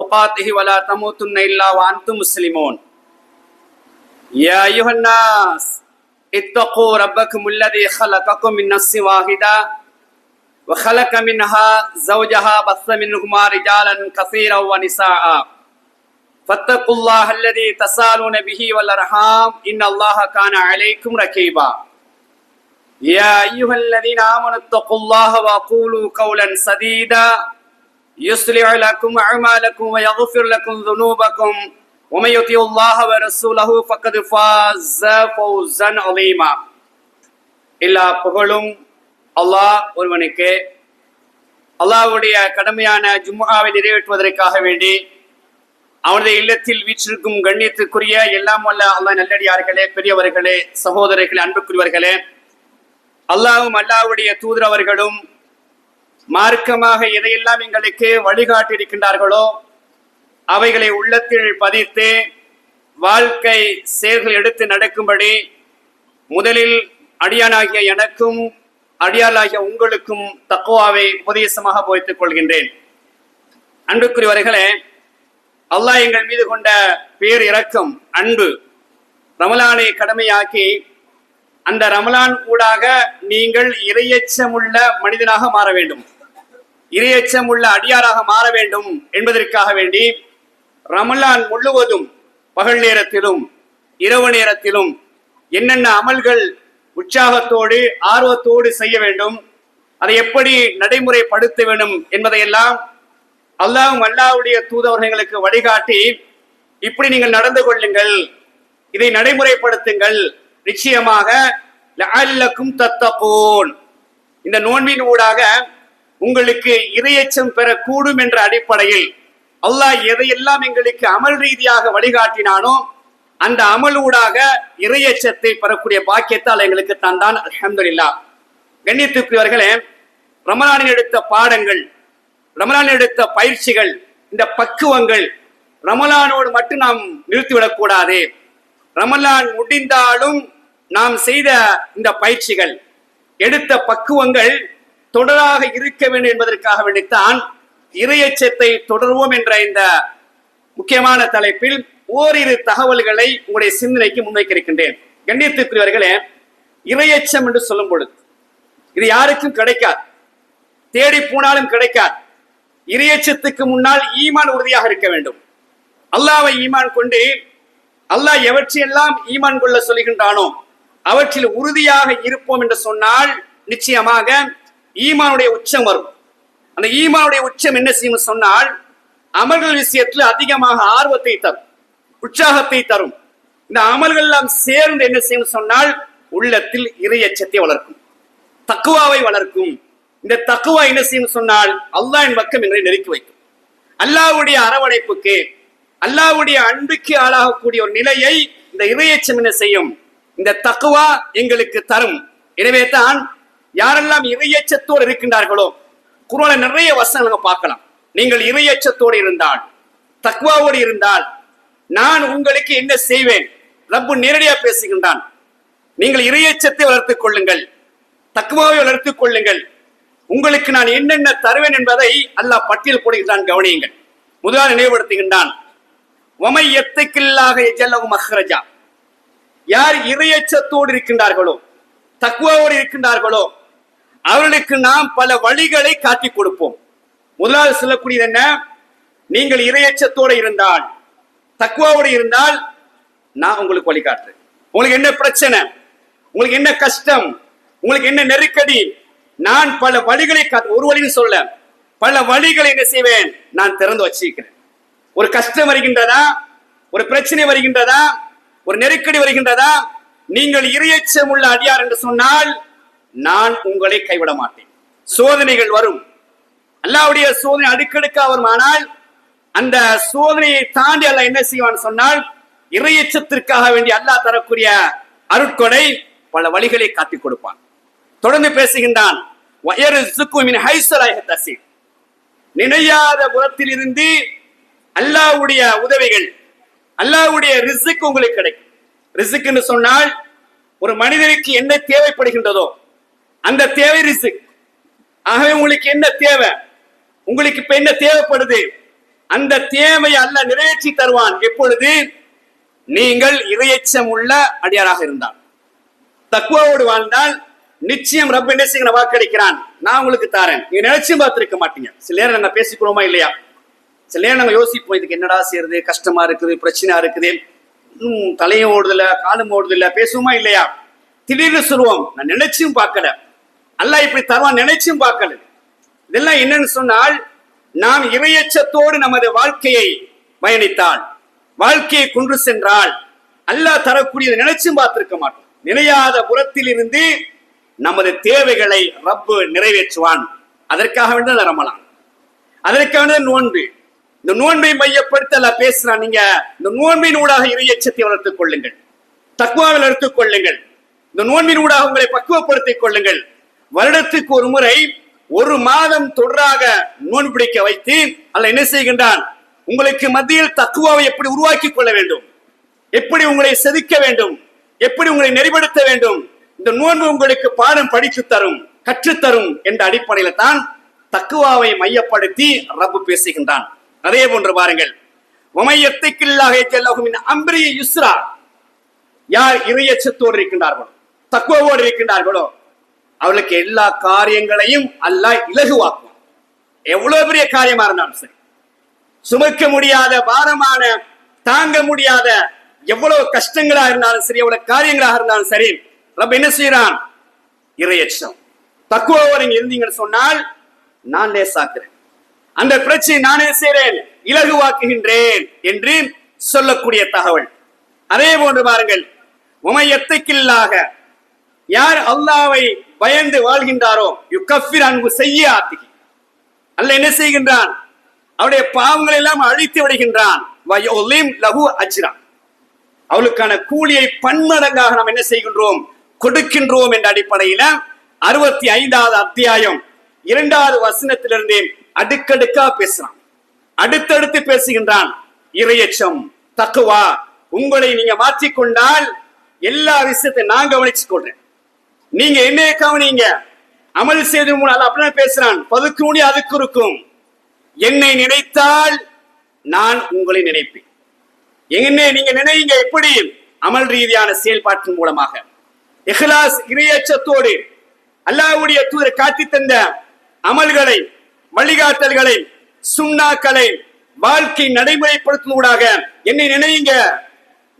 تقاته ولا تموتن إلا وأنتم مسلمون يا أيها الناس اتقوا ربكم الذي خلقكم من نفس واحدة وخلق منها زوجها بث منهما رجالا كثيرا ونساء فاتقوا الله الذي تسالون به والأرحام إن الله كان عليكم رقيبا يا أيها الذين آمنوا اتقوا الله وقولوا قولا سديدا يصلح لكم أعمالكم ويغفر لكم ذنوبكم ومن يطع الله ورسوله فقد فاز فوزا عظيما எல்லா புகழும் அல்லாஹ் ஒருவனுக்கு. அல்லாஹ்வுடைய கடமையான ஜும்ஆவை நிறைவேற்றுவதற்காக வேண்டி அவனது இல்லத்தில் வீற்றிருக்கும் கண்ணியத்துக்குரிய எல்லாம் வல்ல அல்லாஹ் நல்லடியார்களே, பெரியவர்களே, சகோதரர்களே, அன்புக்குரியவர்களே, அல்லாஹ்வும் அல்லாஹ்வுடைய தூதர் அவர்களும் மார்க்கமாக எதையெல்லாம் எங்களுக்கு வழிகாட்டி இருக்கின்றார்களோ அவைகளை உள்ளத்தில் பதித்து வாழ்க்கை செயல்கள் எடுத்து நடக்கும்படி முதலில் அடியானாகிய எனக்கும் அடியாளாகிய உங்களுக்கும் தக்வாவை உபதேசமாக போதித்துக் கொள்கின்றேன். அன்புக்குரியவர்களே, அல்லாஹ் எங்கள் மீது கொண்ட பேர் இரக்கம், அன்பு, ரமலானை கடமையாக்கி அந்த ரமலான் ஊடாக நீங்கள் இறையச்சமுள்ள மனிதனாக மாற வேண்டும், இறையச்சமுள்ள அடியாராக மாற வேண்டும் என்பதற்காக வேண்டி ரமலான் முழுவதும் பகல் நேரத்திலும் இரவு நேரத்திலும் என்னென்ன அமல்கள் உற்சாகத்தோடு ஆர்வத்தோடு செய்ய வேண்டும், அதை எப்படி நடைமுறைப்படுத்த வேண்டும் என்பதையெல்லாம் அல்லாஹ்வும் அல்லாஹ்வுடைய தூதவர்களுக்கு வழிகாட்டி இப்படி நீங்கள் நடந்து கொள்ளுங்கள், இதை நடைமுறைப்படுத்துங்கள், நிச்சயமாக லஅல்லக்கும் தத்தகூன், இந்த நோன்பின் ஊடாக உங்களுக்கு இறையச்சம் பெறக்கூடும் என்ற அடிப்படையில் அல்லாஹ் எதையெல்லாம் எங்களுக்கு அமல் ரீதியாக வழிகாட்டினானோ அந்த அமல் ஊடாக இறையச்சத்தை பெறக்கூடிய பாக்கியத்தால் எங்களுக்கு தந்தான். அல்ஹம்துலில்லாஹ். கண்ணியத்துக்குரியவர்களே, ரமலானில் எடுத்த பாடங்கள், ரமலானில் எடுத்த பயிற்சிகள், இந்த பக்குவங்கள் ரமலானோடு மட்டும் நாம் நிறுத்திவிடக்கூடாது. ரமலான் முடிந்தாலும் நாம் செய்த இந்த பயிற்சிகள், எடுத்த பக்குவங்கள் தொடராக இருக்க வேண்டும் என்பதற்காக வேண்டித்தான் இறையச்சத்தை தொடர்வோம் என்ற இந்த முக்கியமான தலைப்பில் ஓரிரு தகவல்களை உங்களுடைய சிந்தனைக்கு முன்வைக்க இருக்கின்றேன். கண்ணியத்துக்குரியவர்களே, இறையச்சம் என்று சொல்லும் பொழுது இது யாருக்கும் கிடைக்காது, தேடி போனாலும் கிடைக்காது. இறையச்சத்துக்கு முன்னால் ஈமான் உறுதியாக இருக்க வேண்டும். அல்லாஹ்வை ஈமான் கொண்டு அல்லாஹ் எவற்றையெல்லாம் ஈமான் கொள்ள சொல்கின்றானோ அவற்றில் உறுதியாக இருப்போம் என்று சொன்னால் நிச்சயமாக ஈமானுடைய உச்சம் வரும். அந்த ஈமானுடைய உச்சம் என்ன செய்யும் சொன்னால் அமல்கள் விஷயத்தில் அதிகமாக ஆர்வத்தை தரும், உற்சாகத்தை தரும். இந்த அமல்கள் எல்லாம் சேர்ந்து என்ன செய்யும் சொன்னால் உள்ளத்தில் இறையச்சத்தை வளர்க்கும், தக்குவாவை வளர்க்கும். இந்த தக்குவா என்ன செய்யும் சொன்னால் அல்லாஹ்வின் பக்கம் எங்களை நெருக்கி வைக்கும். அல்லாஹ்வுடைய அரவணைப்புக்கு, அல்லாஹ்வுடைய அன்புக்கு ஆளாகக்கூடிய ஒரு நிலையை இந்த இறையச்சம் என்ன செய்யும், இந்த தக்குவா எங்களுக்கு தரும். எனவே தான் யாரெல்லாம் இறையச்சத்தோடு இருக்கின்றார்களோ, குர்ஆனில் நிறைய வசனங்களை பார்க்கலாம். நீங்கள் இறையச்சத்தோடு இருந்தால், தக்வாவோடு இருந்தால் நான் உங்களுக்கு என்ன செய்வேன், ரப்பு நேரடியா பேசுகின்றான். நீங்கள் இறையச்சத்தை வளர்த்துக் கொள்ளுங்கள், தக்வாவை வளர்த்துக் கொள்ளுங்கள், உங்களுக்கு நான் என்னென்ன தருவேன் என்பதை அல்லாஹ் பட்டியல் போடுகின்றான். கவனியுங்கள். முதலாக நினைவுபடுத்துகின்றான், வமை யத்தகில்லாஹ யஜல்லஹு மஹ்ரஜா. யார் இறையச்சத்தோடு இருக்கின்றார்களோ, தக்வாவோடு இருக்கின்றார்களோ அவர்களுக்கு நாம் பல வழிகளை காட்டி கொடுப்போம். முதலாவது சொல்லக்கூடியது என்ன, நீங்கள் இறையச்சத்தோடு இருந்தால், தக்வாவோடு இருந்தால் நான் உங்களுக்கு வழிகாட்டுறேன். உங்களுக்கு என்ன பிரச்சனை, உங்களுக்கு என்ன கஷ்டம், உங்களுக்கு என்ன நெருக்கடி, நான் பல வழிகளை ஒரு வழின்னு சொல்ல, பல வழிகளை என்ன செய்வேன், நான் திறந்து வச்சிருக்கிறேன். ஒரு கஷ்டம் வருகின்றதா, ஒரு பிரச்சனை வருகின்றதா, ஒரு நெருக்கடி வருகின்றதா, நீங்கள் இறையச்சம் உள்ள அடியார் என்று சொன்னால் நான் உங்களை கைவிட மாட்டேன். சோதனைகள் வரும், அல்லாஹ்வுடைய சோதனை அடுக்கடுக்கா வருமானால் அந்த சோதனையை தாண்டி அல்லாஹ் என்ன செய்வான் சொன்னால் இறையச்சத்திற்காக வேண்டி அல்லாஹ் தரக்கூடிய அருட்கொடை பல வழிகளை காட்டிக் கொடுப்பான். தொடர்ந்து பேசுகின்றான், நினையாத புறத்தில் இருந்து அல்லாஹ்வுடைய உதவிகள், அல்லாஹ்வுடைய ரிஸ்க் உங்களுக்கு கிடைக்கும். ரிஸ்க் என்று சொன்னால் ஒரு மனிதனுக்கு என்ன தேவைப்படுகின்றதோ அந்த தேவை ரிஸ்க். ஆகவே உங்களுக்கு என்ன தேவை, உங்களுக்கு இப்ப என்ன தேவைப்படுது, அந்த தேவையை அல்லாஹ் நிறைவேற்றி தருவான். எப்பொழுது நீங்கள் இறையச்சம் உள்ள அடியாராக இருந்தால், தக்வாவோடு வாழ்ந்தால் நிச்சயம் ரப்ப என்ன செய்ய வாக்களிக்கிறான், நான் உங்களுக்கு தாரேன். நீங்க நினைச்சும் பார்த்திருக்க மாட்டீங்க. சில நேரம் நாங்க பேசிக்கிறோமா இல்லையா? சில நேரம் நாங்க யோசிப்போம், இதுக்கு என்னடா செய்யறது, கஷ்டமா இருக்குது, பிரச்சனையா இருக்குது, தலையும் ஓடுதில்ல, காலும் ஓடுதில்ல, பேசுவோமா இல்லையா? திடீர்னு சொல்லுவோம், நான் நினைச்சும் பார்க்கல, அல்லாஹ் இப்படி தருவான் நினைச்சும் பார்க்கல. இதெல்லாம் என்னன்னு சொன்னால், நாம் இறையச்சத்தோடு நமது வாழ்க்கையை பயணித்தால், வாழ்க்கையை கொண்டு சென்றால் அல்லாஹ் தரக்கூடியதை நினைச்சும் பார்த்திருக்க மாட்டோம். நினையாத புறத்தில் இருந்து நமது தேவைகளை ரப்பு நிறைவேற்றுவான். அதற்காக வேண்டிய ரமலான், அதற்காக வேண்டிய நோன்பு. இந்த நோன்பை மையப்படுத்த அல்லாஹ் பேசுறான். நீங்க இந்த நோன்பின் ஊடாக இறையச்சத்தை வளர்த்துக் கொள்ளுங்கள், தக்வாவில் வளர்த்துக் கொள்ளுங்கள். இந்த நோன்பின் ஊடாக உங்களை பக்குவப்படுத்திக் கொள்ளுங்கள். வருடத்துக்கு ஒரு முறை ஒரு மாதம் தொடராக நோன்பு பிடிக்க வைத்து அல்லாஹ் என்ன செய்கின்றான், உங்களுக்கு மத்தியில் தக்வாவை எப்படி உருவாக்கி கொள்ள வேண்டும், எப்படி உங்களை செதுக்க வேண்டும், எப்படி உங்களை நெறிப்படுத்த வேண்டும், இந்த நோன்பு உங்களுக்கு பாடம் படித்து தரும், கற்றுத்தரும் என்ற அடிப்படையில தான் தக்குவாவை மையப்படுத்தி ரப்பு பேசுகின்றான். அதே போன்று பாருங்கள், அம்ரி யுஸ்ரா, யார் இறையச்சத்தோடு இருக்கின்றார்களோ, தக்குவாவோடு இருக்கின்றார்களோ, அவர்களுக்கு எல்லா காரியங்களையும் அல்லாஹ் இலகுவாக்குவான். எவ்வளவு பெரிய காரியமா இருந்தாலும் சரி, சுமக்க முடியாத பாரமான, தாங்க முடியாத எவ்வளவு கஷ்டங்களா இருந்தாலும் சரி, எவ்வளவு காரியங்களாக இருந்தாலும் சரி, ரப்ப என்ன செய்யறான், இறையச்சம் தக்குவாவோடு நீங்க இருந்தீங்கன்னு சொன்னால் நான் லேசாக்குறேன், அந்த பிரச்சனை நானே செய்றேன், இலகுவாக்குகின்றேன் என்று சொல்லக்கூடிய தகவல். அதே போன்று பாருங்கள், உமையத்துக்கில்லாக, யார் அல்லாஹ்வை பயந்து வாழ்கின்றாரோ, யுகஃபிர் அன்ஹு ஸய்யிஆத்திஹி, அல்லாஹ் என்ன செய்கின்றான், அவருடைய பாவங்களை எல்லாம் அழித்து விடுகின்றான். வயுலிம் லஹு அஜ்ரா, அவளுக்கான கூலியை பன்மடங்காக நாம் என்ன செய்கின்றோம், கொடுக்கின்றோம் என்ற அடிப்படையில 65வது அத்தியாயம் 2வது வசனத்திலிருந்து அடுக்கடுக்கா பேசுறான், அடுத்தடுத்து பேசுகின்றான். இறையச்சம், தக்குவா, உங்களை நீங்க மாற்றிக்கொண்டால் எல்லா விஷயத்தையும் நான் கவனிச்சு கொள்றேன், நீங்க என்னைய கவனிங்க, அமல் செய்து அப்படின்னா பேசுறான். பதுக்குடி அதுக்கு இருக்கும், என்னை நினைத்தால் நான் உங்களை நினைப்பேன். என்னை நீங்க நினைங்க, எப்படி, அமல் ரீதியான செயல்பாட்டின் மூலமாக, இஹ்லாஸ் இறையச்சத்தோடு அல்லாஹ்வுடைய தூதர் காட்டி தந்த அமல்களை, வழிகாட்டல்களை, சுன்னாக்களை வாழ்க்கை நடைமுறைப்படுத்துவதாக என்னை நினைங்க,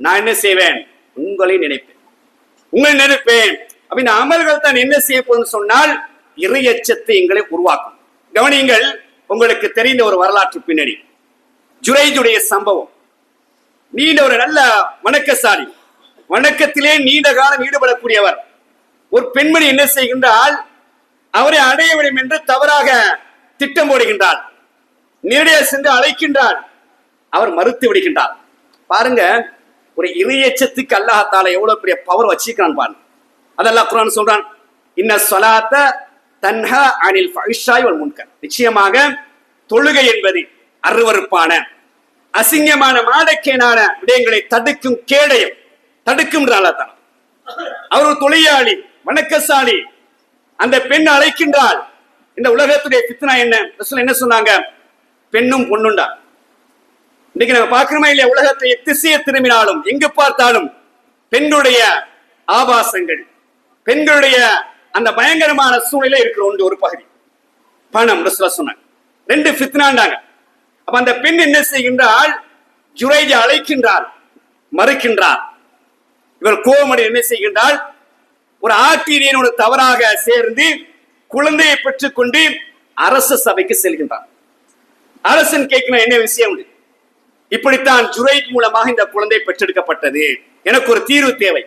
நான் என்ன செய்வேன், உங்களை நினைப்பேன், உங்களை நினைப்பேன். அப்ப இந்த அமல்கள் தான் என்ன செய்ய போகுதுன்னு சொன்னால் இறையச்சத்தை எங்களை உருவாக்கும். கவனியுங்கள், உங்களுக்கு தெரிந்த ஒரு வரலாற்று பின்னணி, ஜுரைஜுடைய சம்பவம். நீண்ட ஒரு நல்ல வணக்கசாலி, வணக்கத்திலே நீண்ட காலம் ஈடுபடக்கூடியவர். ஒரு பெண்மணி என்ன செய்கின்றால், அவரை அடைய வேண்டும் என்று தவறாக திட்டம் போடுகின்றார், நேரடியாக சென்று அழைக்கின்றார், அவர் மறுத்து விடுகின்றார். பாருங்க, ஒரு இறையச்சத்துக்கு அல்லாஹ் எவ்வளவு பெரிய பவர் வச்சிருக்கான் பாருங்க. அதெல்லாம் குர்ஆன் சொல்றான், இன்ன ஸலாத்த தன்ஹா அனில் ஃபஹ்ஷாய் வல் முன்கர், நிச்சயமாக தொழுகை என்பது அருவருப்பான, அசிங்கமான, மாடக்கேனான விடயங்களை தடுக்கும் கேடயம், தடுக்கும்ன்றால தான். அவர் ஒரு தொழிலாளி, வணக்கசாலி. அந்த பெண் அழைக்கின்றாள். இந்த உலகத்துடைய ஃபித்னா என்ன, ரசூல் என்ன சொன்னாங்க, பெண்ணும் பொண்ணுண்டா. இன்னைக்கு நாங்க பார்க்கிறோமா இல்லையா, உலகத்தை திசையை திரும்பினாலும் எங்கு பார்த்தாலும் பெண்களுடைய ஆபாசங்கள், பெண்களுடைய அந்த பயங்கரமான சூழ்நிலை இருக்கிற ஒரு பகுதி. பணம், ரசூல் சொன்னாங்க, 2 ஃபித்னாண்டாங்க. அப்ப அந்த பெண் என்ன செய்கின்றால், ஜுரைஜ அழைக்கின்றார், மறுக்கின்றார். இவர் கோபமடை என்ன செய்கின்றால், ஒரு ஆட்டிரியனோடு தவறாக சேர்ந்து குழந்தையை பெற்றுக் கொண்டு அரச சபைக்கு செல்கின்றார். அரசன் கேட்கிற என்ன விஷயம், இப்படித்தான் ஜுரைஜ் மூலமாக இந்த குழந்தை பெற்றெடுக்கப்பட்டது, எனக்கு ஒரு தீர்வு தேவை.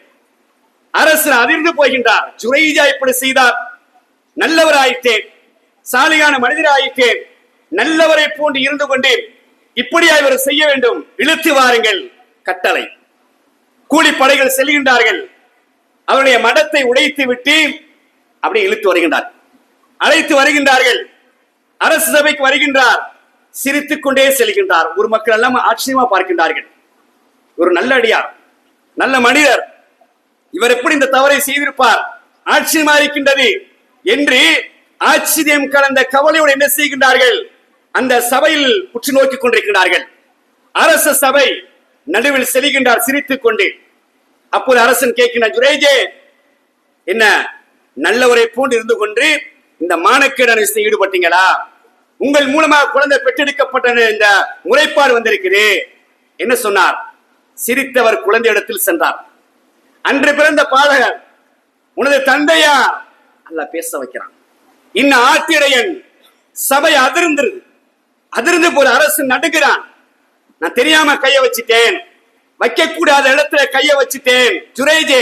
அரசன் அதிர்ந்து போகின்றார். ஜுரைஜா இப்படி செய்தார், நல்லவராயிட்டேன், சாலிகான மனிதராயிட்டேன், நல்லவரை போன்று இருந்து கொண்டு இப்படியா இவர் செய்ய வேண்டும், இழுத்து வாருங்கள் கட்டளை. கூலிப்படைகள் செல்கின்றார்கள், அவருடைய மடத்தை உடைத்து விட்டு அப்படி இழுத்து வருகின்றார், அழைத்து வருகின்றார்கள். அரசு சபைக்கு வருகின்றார், சிரித்துக் கொண்டே செல்கின்றார். ஒரு மக்கள் எல்லாம் ஆச்சரியமா பார்க்கின்றார்கள், ஒரு நல்ல அடியார், நல்ல மனிதர், இவர் எப்படி இந்த தவறை செய்திருப்பார், ஆச்சரியமா இருக்கின்றது என்று ஆச்சரியம் கலந்த கவலையோடு என்ன செய்கின்றார்கள், அந்த சபையில் உற்று நோக்கி கொண்டிருக்கிறார்கள். அரச சபை நடுவில் செல்கின்றார் சிரித்துக் கொண்டு. அப்போது அரசன் கேட்கிறார், ஜுரேஜே, என்ன நல்லவரை போன்று இருந்து கொண்டு இந்த மானக்கேடான விஷயத்தில் ஈடுபட்டீங்களா? உங்கள் மூலமாக குழந்தை பெற்றெடுக்கப்பட்ட இந்த முறைப்பாடு வந்திருக்குது. என்ன சொன்னார்? சிரித்தவர் குழந்தை இடத்தில் சென்றார். அன்று பிறந்த பாதகர் உனது தந்தையா? அல்ல பேச வைக்கிறான். இன்னும் ஆத்திரையன் சபை அதிர்ந்து போல அரசு நடுகிறான். நான் தெரியாம கைய வச்சிட்டேன், வைக்க கூடாத இடத்துல கைய வச்சிட்டேன். ஜுரேஜே,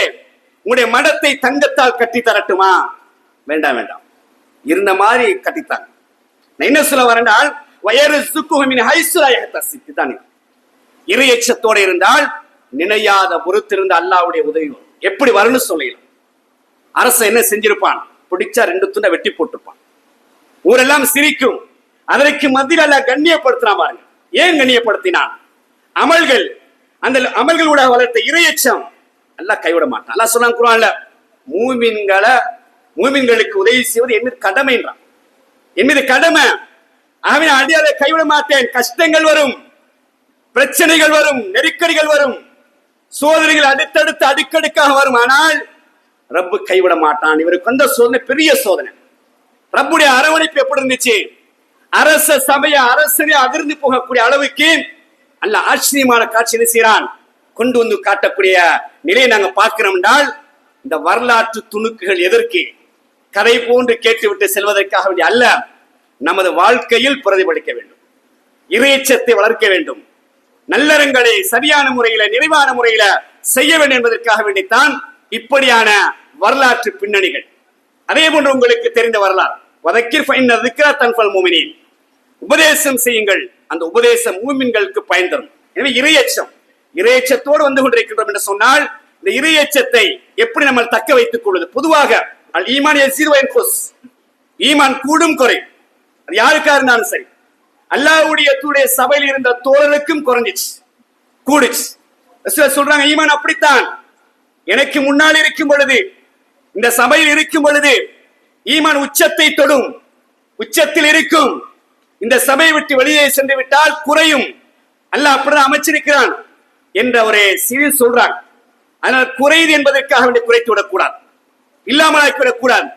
உங்களுடைய மடத்தை தங்கத்தால் கட்டி தரட்டுமா? வேண்டாம் வேண்டாம், இருந்த மாதிரி கட்டித்தாங்க. நான் என்ன சொல்ல வரேன்னால், வயறு சுக்குமின் ஹைசுராயத்தானே, இறையச்சத்தோடு இருந்தால் நினையாத பொறுத்திருந்த அல்லாஹ்வுடைய உதவி வரும். எப்படி வரும்னு சொல்லலாம். அரசன் என்ன செஞ்சிருப்பான்? பிடிச்சா 2 துண்டை வெட்டி போட்டிருப்பான். ஊரெல்லாம் சிரிக்கும். அதற்கு மத்தியில் அல்ல கண்ணியப்படுத்தினான் பாருங்க. ஏன் கண்ணியப்படுத்தினான்? அமல்கள், அந்த அமல்களோட வளர்த்த இறையச்சம் அல்லாஹ் கைவிட மாட்டான். அல்லாஹ் சொன்னான் குர்ஆன்ல, மூமின்களுக்கு உதவி செய்வது என் மீது கடமை என்றான். என் மீது கடமை. அவன் அடியாரை கைவிட மாட்டேன். கஷ்டங்கள் வரும், பிரச்சனைகள் வரும், நெருக்கடிகள் வரும், சோதனைகள் அடுத்தடுத்து அடுக்கடுக்காக வரும். ஆனால் ரப்பு கைவிட மாட்டான். இவருக்கு வந்த சோதனை பெரிய சோதனை. ரப்புடைய அரவணைப்பு எப்படி இருந்துச்சு? அரச சபையை அரசனை அதிர்ந்து போகக்கூடிய அளவுக்கு அல்ல ஆச்சரியமான காட்சி செய்கிறான். கொண்டு வந்து காட்டக்கூடிய நிலையை நாங்க பார்க்கிறோம் என்றால், இந்த வரலாற்று துணுக்குகள் எதற்கு? கதை போன்று கேட்டுவிட்டு செல்வதற்காக வேண்டிய அல்ல, நமது வாழ்க்கையில் பிரதிபலிக்க வேண்டும், இறையச்சத்தை வளர்க்க வேண்டும், நல்லறங்களை சரியான முறையில நிறைவான முறையில செய்ய வேண்டும் என்பதற்காக வேண்டித்தான் இப்படியான வரலாற்று பின்னணிகள். அதே போன்று உங்களுக்கு தெரிந்த வரலாறு, உபதேசம் செய்யுங்கள், அந்த உபதேசம் மூமின்களுக்கு பயன் தரும். எனவே இறையச்சத்தோடு வந்து கொண்டிருக்கின்றோம் என்று சொன்னால், இந்த இறையச்சத்தை எப்படி நம்ம தக்க வைத்துக் கொள்வது? பொதுவாக ஈமான் கூடும் குறை, அது யாருக்கா இருந்தாலும் சரி. அல்லாஹ்வுடைய தூதருடைய சபையில் இருந்த தோழருக்கும் குறைஞ்சிச்சு, கூடுச்சு. சொல்றாங்க, ஈமான் அப்படித்தான். எனக்கு முன்னால் இருக்கும் பொழுது, இந்த சபையில் இருக்கும் பொழுது ஈமான் உச்சத்தை தொடும், உச்சத்தில் இருக்கும். இந்த சபையை விட்டு வெளியே சென்று விட்டால் குறையும். அல்லாஹ் அப்படிதான் அமைச்சிருக்கிறான் என்ற ஒரு சிறு சொல்றாங்க. அதனால் குறையுது என்பதற்காக வேண்டி குறைத்து விடக்கூடாது, இல்லாமல் ஆக்கிவிடக்கூடாது.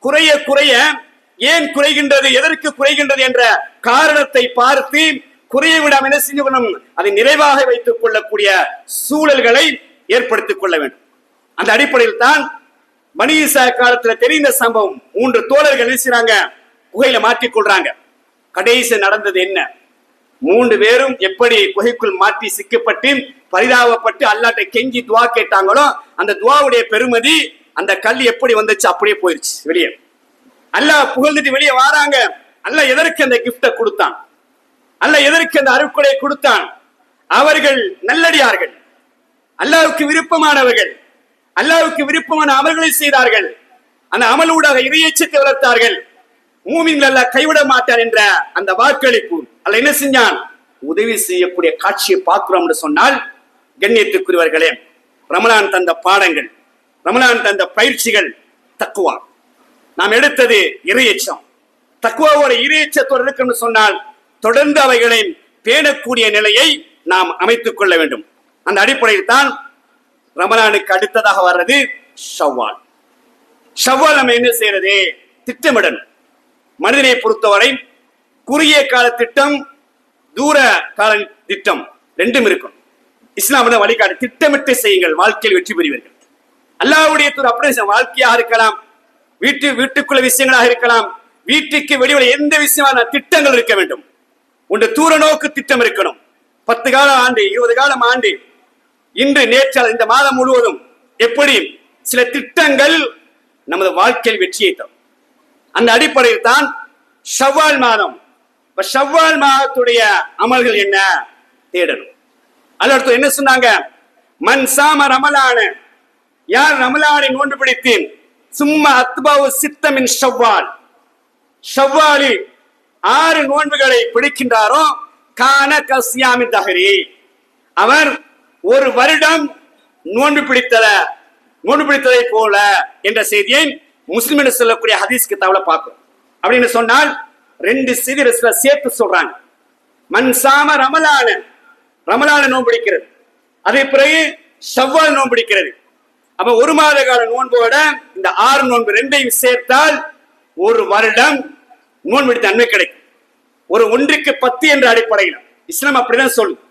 குறைய குறைய ஏன் குறைகின்றது, எதற்கு குறைகின்றது என்ற காரணத்தை பார்த்து குறைய விடாமல் என்ன செய்யணும், அதை நிறைவாக வைத்துக் கொள்ளக்கூடிய சூழல்களை ஏற்படுத்திக் கொள்ள வேண்டும். அந்த அடிப்படையில் தான் பனி ஈசா காலத்தில் தெரிந்த சம்பவம். 3 தோழர்கள் என்ன செய்றாங்க, குகையில மாட்டிக்கொள்றாங்க. கடைசி நடந்தது என்ன? 3 பேரும் எப்படி குகைக்குள் மாட்டி சிக்கப்பட்டு பரிதாபப்பட்டு அல்லாஹ்ட்ட கெஞ்சி துவா கேட்டாங்களோ, அந்த துவாவுடைய பெருமதி, அந்த கல் எப்படி வந்துச்சு அப்படியே போயிருச்சு வெளியே. அல்லாஹ் புகழ்ந்துட்டு வெளியே வாராங்க. அல்லாஹ் எதற்கு அந்த கிஃப்டை கொடுத்தான்? அல்லாஹ் எதற்கு அந்த அருட்கொடை கொடுத்தான்? அவர்கள் நல்லடியார்கள், அல்லாஹ்வுக்கு விருப்பமானவர்கள், அல்லாஹ்வுக்கு விருப்பமான அமல்களை செய்தார்கள். அந்த அமலூடாக இறையச்சத்தை வளர்த்தார்கள். மூமின்கள் அல்லாஹ் கைவிட மாட்டார் என்ற அந்த வாக்களிப்பு அல்லாஹ் என்ன செஞ்சான்? உதவி செய்யக்கூடிய காட்சியை பார்க்கிறோம் என்று சொன்னால், கண்ணியத்துக்குரியவர்களே, ரமலான் தந்த பாடங்கள், ரமலான் தந்த பயிற்சிகள், தக்குவா. நாம் எடுத்தது இறையச்சம். தக்குவாவோட இறையச்சத்தோடு இருக்குன்னு சொன்னால் தொடர்ந்து அவைகளை பேணக்கூடிய நிலையை நாம் அமைத்துக் கொள்ள வேண்டும். அந்த அடிப்படையில் தான் ரமலானுக்கு அடுத்ததாக வர்றது ஷவ்வால். ஷவ்வால் நம்ம என்ன செய்யறது? திட்டமிடணும். மனிதனை பொறுத்தவரை குறுகிய கால திட்டம், தூர கால திட்டம், 2ம் இருக்கும். இஸ்லாம் வழிகாட்டு, திட்டமிட்டு செய்யுங்கள், வாழ்க்கையில் வெற்றி பெறுவீர்கள். அல்லாஹ்வுடைய தூதர் அப்படியே வாழ்க்கையாக இருக்கலாம், வீட்டுக்குள்ள விஷயங்களாக இருக்கலாம், வீட்டுக்கு வெளியே எந்த விஷயமான திட்டங்கள் இருக்க வேண்டும். ஒன்று தூர நோக்கு திட்டம் இருக்கணும். 10 கால ஆண்டு, 20 காலம் ஆண்டு, இன்று நேற்று, இந்த மாதம் முழுவதும் எப்படி சில திட்டங்கள் நமது வாழ்க்கையில் வெற்றியை தரும். அந்த அடிப்படையில் தான் ஷவ்வால் மாதம். ஷவ்வால் மாதத்துடைய அமல்கள் என்ன தேடணும். அல்லது என்ன சொன்னாங்க? மன் சாம ரமலான, யார் ரமலானை நோன்பு பிடித்து சும்மா அத்பாவு சித்தமின் ஷவ்வால், ஷவ்வாலில் 6 நோன்புகளை பிடிக்கின்றாரோ, கான கஸ்யாமி தஹரி, அவர் ஒரு வருடம் நோன்பு பிடித்ததை போல என்ற செய்தியை முஸ்லிம் சொல்லக்கூடிய ஹதீஸ் கிதாபில் பார்க்கிறோம். அப்படின்னு சொன்னால் 2 செய்தி ரசூலுல்லாஹ் சேர்த்து சொல்றாங்க. மன் சாம ரமலான நோன்பு பிடிக்கிறது, அதே பிறகு ஷவ்வால் நோன்பு பிடிக்கிறது. அப்ப 1 மாத கால நோன்போட இந்த 6 நோன்பு 2ஐயும் சேர்த்தால் 1 வருடம் நோன்பு பிடித்த நன்மை கிடைக்கும். ஒரு 1க்கு 10 என்ற அடிப்படையில் இஸ்லாம் அப்படிதான் சொல்லுது.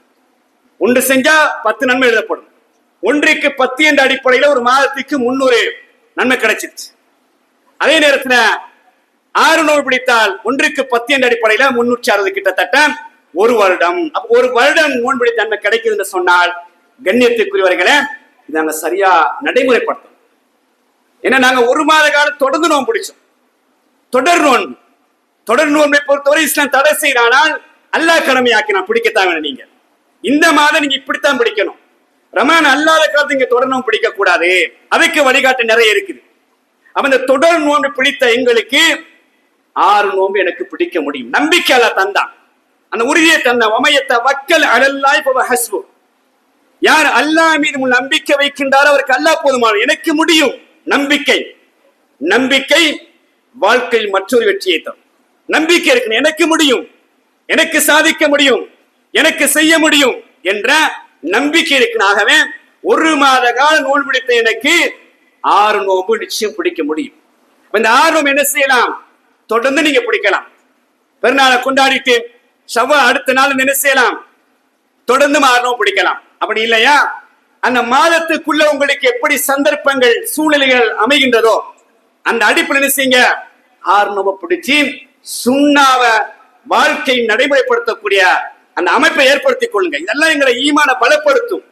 1 செஞ்சா 10 நன்மை எழுதப்படும். 1க்கு 10 என்ற அடிப்படையில் ஒரு மாதத்துக்கு 300 நன்மை கிடைச்சிருச்சு. அதே நேரத்தில் 6 நோன்பு பிடித்தால் 1க்கு 10 என்ற அடிப்படையில் 360 கிட்டத்தட்ட 1 வருடம். அப்ப 1 வருடம் நோன்பு பிடித்த நன்மை கிடைக்குது என்று சொன்னால் கண்ணியத்துக்குரியவர்களே, இதை நாங்க சரியா நடைமுறைப்படுத்தணும். ஏன்னா நாங்க 1 மாத காலம் தொடர்ந்து நோன்பு பிடிச்சோம். தொடர் நோன்பை பொறுத்தவரை இஸ்லாம் தடை செய்யறானால் அல்லாஹ் கடமையாக்கினான், பிடிக்கத்தான் வேணும். நீங்க இந்த மாதம் நீங்க இப்படித்தான் பிடிக்கணும். ரமலான் அல்லாத காலத்து இங்க தொடர் நோன்பு பிடிக்க கூடாது. அதுக்கு வழிகாட்டு நிறைய இருக்குது. அப்ப இந்த தொடர் நோன்பு பிடித்த எங்களுக்கு 6 நோன்பு எனக்கு பிடிக்க முடியும். நம்பிக்கை அல்ல தந்தான், அந்த உறுதியை தந்த வமையத்த வக்கல் அலல்லாஹ் ஃபஹுவ ஹஸ்பு. யார் அல்லாஹ் மீது நம்பிக்கை வைக்கின்றாரோ அவருக்கு அல்லாஹ் போதுமானது. எனக்கு முடியும். நம்பிக்கை வாழ்க்கையில் மற்றொரு வெற்றியை தரும். நம்பிக்கை இருக்கு, எனக்கு முடியும், எனக்கு சாதிக்க முடியும், எனக்கு செய்ய முடியும் என்ற நம்பிக்கை இருக்கு. ஆகவே 1 மாத கால நோன்பு பிடித்த எனக்கு 6 நோன்பு நிச்சயம் பிடிக்க முடியும். இந்த 6 நோன்பு என்ன செய்யலாம்? தொடர்ந்து நீங்க பிடிக்கலாம். பெருநாளை கொண்டாடிட்டு ஷவ்வால் அடுத்த நாள் என்ன செய்யலாம்? தொடர்ந்து 6 நோன்பு பிடிக்கலாம். அப்படி இல்லையா, அந்த மாதத்துக்குள்ள உங்களுக்கு எப்படி சந்தர்ப்பங்கள் சூழ்நிலைகள் அமைகின்றதோ அந்த அடிப்படையில் என்ன செய்யுங்க? 6 நோன்பு பிடிச்சி சுண்ணாவ வாழ்க்கை நடைமுறைப்படுத்தக்கூடிய அந்த அமைப்பை ஏற்படுத்திக் கொள்ளுங்க. இதெல்லாம் எங்களை ஈமான பலப்படுத்தும்,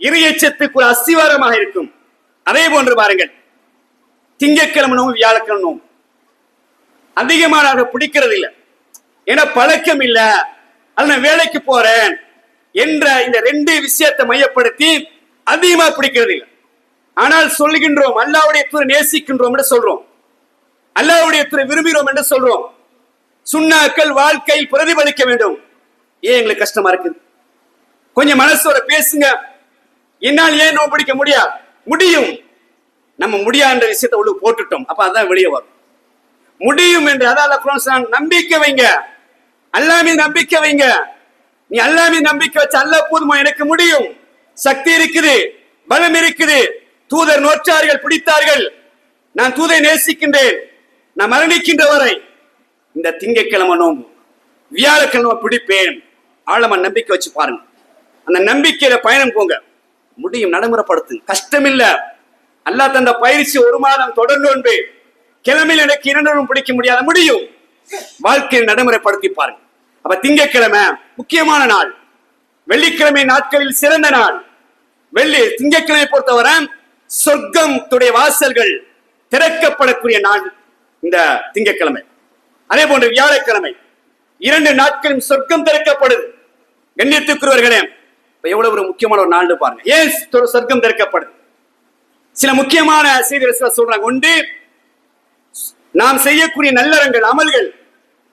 இறையச்சத்துக்கு ஒரு அஸ்திவாரமாக இருக்கும். அதே போன்று பாருங்கள், திங்கட்கிழமை நோம்பு வியாழக்கிழமை நோம்பு அதிகமாக பிடிக்கிறது இல்லை. ஏன்னா பழக்கம் இல்லை, அது நான் வேலைக்கு போறேன் என்ற இந்த 2 விஷயத்தை மையப்படுத்தி அதிகமாக பிடிக்கிறது இல்லை. ஆனால் சொல்லுகின்றோம் அல்லாஹ்வுடைய தூரை நேசிக்கின்றோம் என்று சொல்றோம், அல்லாஹ்வுடைய தூரை விரும்புகிறோம் என்று சொல்றோம். சுன்னாக்கள் வாழ்க்கையில் பிரதிபலிக்க வேண்டும். ஏன் எங்களுக்கு கஷ்டமா இருக்குது? கொஞ்சம் மனசோட பேசுங்க. என்னால் ஏன் நோன்பு பிடிக்க முடியும். நம்ம முடியாத விஷயத்தை உள்ள போட்டுட்டோம். அப்ப அதான் வெளியே வரும். முடியும் என்று அதான் நம்பிக்கை வைங்க, அல்லாஹ் மீது நம்பிக்கை வைங்க. நீ அல்லாஹ் மீது நம்பிக்கை வச்சு அல்லாஹ் போதுமா, எனக்கு முடியும், சக்தி இருக்குது, பலம் இருக்குது. தூதர் நோற்றார்கள், பிடித்தார்கள். நான் தூதை நேசிக்கின்றேன், நான் மரணிக்கின்ற வரை இந்த திங்கட்கிழமை நோம்பு வியாழக்கிழமை பிடிப்பேன். ஆழமா நம்பிக்கை வச்சு பாருங்க. அந்த நம்பிக்கையில பயணம் போங்க, முடியும், நடைமுறைப்படுத்து. கஷ்டம் இல்ல. அல்லாஹ் தந்த பயிற்சி 1 மாதம் தொடர்ந்து நோன்பு, கிழமையில் எனக்கு 2 நோன்பு பிடிக்க முடியாத முடியும். வாழ்க்கையில் நடைமுறைப்படுத்தி பாருங்க. அப்ப திங்கட்கிழமை முக்கியமான நாள், வெள்ளிக்கிழமை நாட்களில் சிறந்த நாள். திங்கட்கிழமை பொறுத்தவரை சொர்க்கம் துடைய வாசல்கள் திறக்கப்படக்கூடிய நாள் இந்த திங்கட்கிழமை. அதே போன்று வியாழக்கிழமை 2 நாட்களும் சொர்க்கம் திறக்கப்படுது. கண்ணியத்துக்குரியவர்களே, எவ்வளவு ஒரு முக்கியமான ஒரு நாள் பாருங்க. ஏன் சொர்க்கம் திறக்கப்படுது? சில முக்கியமான செய்திகள் சொல்றாங்க. ஒன்று, நாம் செய்யக்கூடிய நல்லறங்கள் அமல்கள்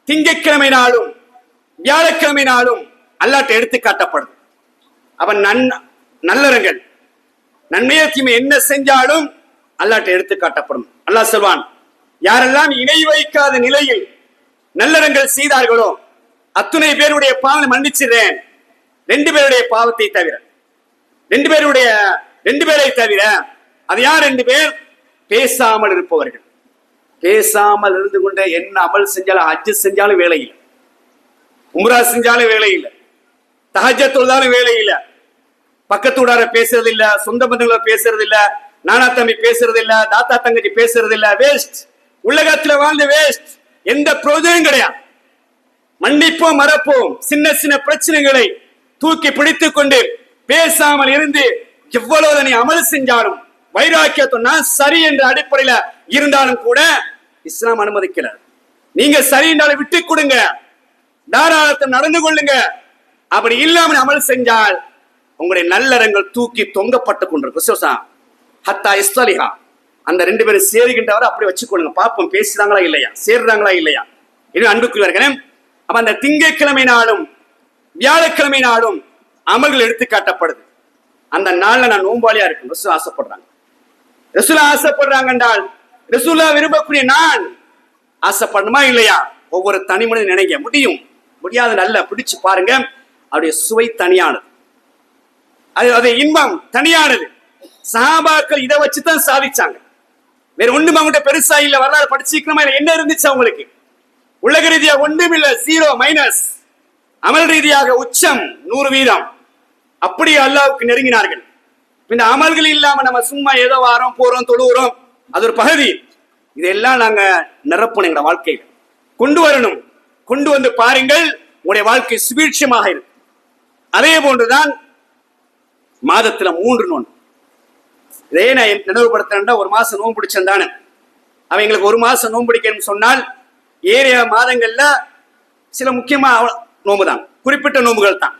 திங்கட்கிழமை நாளும் வியாழக்கிழமை நாளும் அல்லாஹ்ட்ட எடுத்து காட்டப்படுது. அப்ப நல்லறங்கள் நன்மையை தீமை என்ன செஞ்சாலும் அல்லாஹ்ட்ட எடுத்து காட்டப்படும். அல்லாஹ் சொல்வான், யாரெல்லாம் இணை வைக்காத நிலையில் நல்லறங்கள் செய்தார்களோ அத்துணை பேருடைய பாவங்களை மன்னிச்சிடுறேன், 2 பேருடைய பாவத்தை தவிர. 2 பேரை தவிர. அது யார் 2 பேர்? பேசாமல் இருப்பவர்கள். பேசாமல் இருந்து கொண்ட என்ன அமல் செஞ்சாலும், ஹஜ் செஞ்சாலும் வேலை இல்லை, உம்ரா செஞ்சாலும் வேலை இல்லை, தஹஜ்ஜத் தொழுதாலும் வேலை இல்லை, பக்கத்து ஊடார பேசுறது இல்ல, சொந்த பந்தங்கள பேசுறது இல்ல, நானா தம்பி பேசுறது இல்ல, தாத்தா தங்கச்சி பேசுறது இல்ல. வேஸ்ட். உலகத்துல வாழ்ந்து வேஸ்ட். எந்த பிரயோஜனம் கிடையாது. மன்னிப்போம், மறப்போம். சின்ன சின்ன பிரச்சனைகளை தூக்கி பிடித்துக் கொண்டு பேசாமல் இருந்து எவ்வளவு நீ அமல் செஞ்சாலும் வைராக்கியத்தை நான் சரி என்ற அடிப்படையில இருந்தாலும் கூட இஸ்லாம் அனுமதிக்கல. நீங்க சரி என்றாலும் விட்டு கொடுங்க, தாராளத்தை நடந்து கொள்ளுங்க. அப்படி இல்லாமல் அமல் செஞ்சால் உங்களுடைய நல்லறங்கள் தூக்கி தொங்கப்பட்டு கொண்டிருக்கும். ஹத்தா இஸ்தலிஹா, அந்த 2 பேரும் சேருகின்றவரை அப்படி வச்சுக்கொள்ளுங்க. பாப்போம் பேசுறாங்களா இல்லையா, சேர்றாங்களா இல்லையா. இது அன்புக்குரியவர்களே, அப்ப அந்த திங்கட்கிழமை நாளும் வியாழக்கிழமை நாளும் அமல்கள் எடுத்து காட்டப்படுது. அந்த நாள்ல நான் நோம்பாளியா இருக்கும். ரசூல் ஆசைப்படுறாங்க. ரசூலா ஆசைப்படுறாங்க என்றால் ரசூலா விரும்பக்கூடிய நான் ஆசைப்படணுமா இல்லையா? ஒவ்வொரு தனி மனிதன் நினைக்க முடியும், முடியாது நல்ல பிடிச்சு பாருங்க. அவருடைய சுவை தனியானது, அது இன்பம் தனியானது. சஹாபாக்கள் இதை வச்சுதான் சாதிச்சாங்க. வேற ஒண்ணுமே அவங்ககிட்ட பெருசா இல்ல. வரலாறு படிச்சுக்கணுமா இல்ல, என்ன இருந்துச்சு அவங்களுக்கு? உலக ரீதியா ஒன்றும் இல்ல, 0 அமல் ரீதியாக உச்சம் 100%. அப்படி அல்லாஹ்வுக்கு நெருங்கினார்கள். இந்த அமல்கள் இல்லாம நம்ம சும்மா ஏதோ வாரோம் போறோம் தொழுகிறோம், அது ஒரு பகுதி. இதெல்லாம் நாங்க நிரப்பணும், எங்க வாழ்க்கையில கொண்டு வரணும். கொண்டு வந்து பாருங்கள், உங்களுடைய வாழ்க்கை சுபீட்சமாக இருக்கும். அதே போன்றுதான் மாதத்துல 3 நோன்பு. இதே நான் நினைவுபடுத்தினா, ஒரு மாசம் நோன்பு பிடிச்சிருந்தானே, அவங்களுக்கு 1 மாசம் நோன்பு பிடிக்கணும்னு சொன்னால் ஏரிய மாதங்கள்ல சில முக்கியமான நோன்பு தான், குறிப்பிட்ட நோன்புகள் தான்.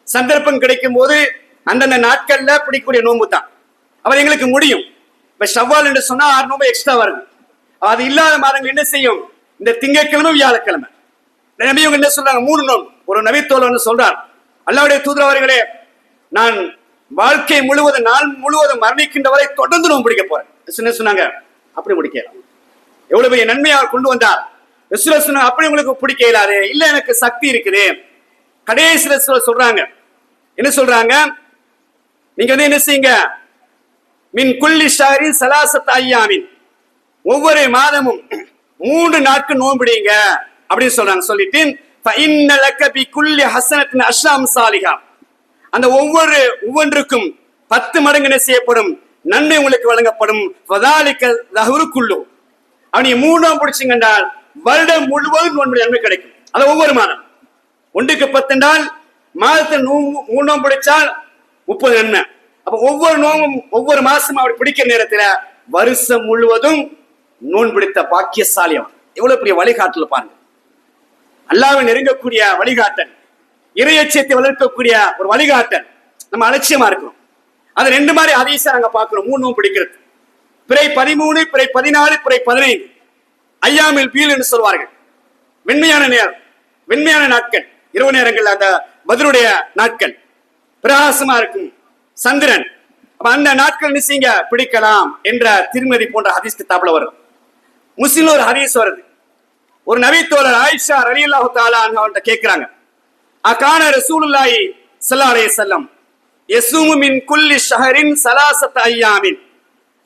சந்தர்ப்பம் கிடைக்கும் போது அந்தந்த நாட்கள்ல பிடிக்கக்கூடிய நோன்பு தான். அவர் எங்களுக்கு முடியும். இப்ப ஷவ்வால் என்று சொன்னா 6 நோன்பு எக்ஸ்ட்ரா வருது. அது இல்லாத மாதங்கள் என்ன செய்யும்? இந்த திங்கட்கிழமை வியாழக்கிழமை நபியவங்க என்ன சொல்றாங்க? 3 நோன்பு. ஒரு நபித்தோழர் சொல்றார், அல்லாஹ்வுடைய தூதர் அவர்களே, நான் வாழ்க்கை முழுவதும் நாள் முழுவதும் மரணிக்கின்ற வரை தொடர்ந்து நோன்பு பிடிக்க போறேன் சொன்னாங்க. அப்படி முடிக்கலாம், எவ்வளவு பெரிய நன்மையை அவர் கொண்டு வந்தார். சொன்னாங்க, அப்படி உங்களுக்கு பிடிக்க இயலாது. இல்ல, எனக்கு சக்தி இருக்குது. கடைசியில சொல்றாங்க, என்ன சொல்றாங்க? நீங்க என்ன செய்யுங்க, மின் குல்லி ஷஹரின் ஸலாஸத் அய்யாமின், ஒவ்வொரு மாதமும் 3 நாட்கள் நோம்பிடுங்க அப்படின்னு சொல்றாங்க. சொல்லிட்டு ஃபஇன்ன லக பி குல்லி ஹஸனத்தின் அஷ்ரா அம்சாலிஹா, அந்த ஒவ்வொன்றுக்கும் 10 மடங்கு என்ன செய்யப்படும், நன்மை உங்களுக்கு வழங்கப்படும். வதாலிக தஹ்ரு குல்லு, அவன் 3 நோன்பு பிடிச்சிங்க என்றால் வருடம் முழுவதும் நோன்பு நன்மை கிடைக்கும். அது ஒவ்வொரு மாதம் 1க்கு 10 என்றால் மாதத்தில் 3 நோன்பு பிடிச்சால் 30 நன்மை. அப்ப ஒவ்வொரு நோம்பும் ஒவ்வொரு மாசமும் அப்படி பிடிக்கிற நேரத்துல வருஷம் முழுவதும் நோன்பு பிடித்த பாக்கியசாலி அவன். எவ்வளவு பெரிய வழிகாட்டல் பாருங்க. அல்லாஹ்வை நெருங்கக்கூடிய வழிகாட்டல், இறையச்சத்தை வளர்க்கக்கூடிய ஒரு வழிகாட்டல். நம்ம அலட்சியமா இருக்கிறோம். அது 2 மாதிரி ஹதீஸை நாங்க பார்க்கிறோம். 3 நோன்பு பிடிக்கிறது, பிறை 13, பிறை 14, பிறை 15 ஐயாமில் பீல் என்று சொல்வார்கள். வெண்மையான நேரம், வெண்மையான நாட்கள், இரவு நேரங்கள், அந்த பத்ருடைய நாட்கள் பிரகாசமா இருக்கும் சந்திரன். அந்த நாட்கள் நிச்சயங்க பிடிக்கலாம் என்ற திருமதி போன்ற ஹதீஸ் கிதாப்ல வரும். முஸ்லிம்ல ஒரு ஹதீஸ் வருது. ஒரு நபித்தோழர் ஆயிஷா ரலியல்லாஹு தஆலா அன்ஹா அவர்கிட்ட கேட்கிறாங்க, அகான ரசூலுல்லாஹி ஸல்லல்லாஹு அலைஹி வஸல்லம் யஸூமு மின் குல்லி ஷஹரின் ஸலாஸத அய்யாமின்,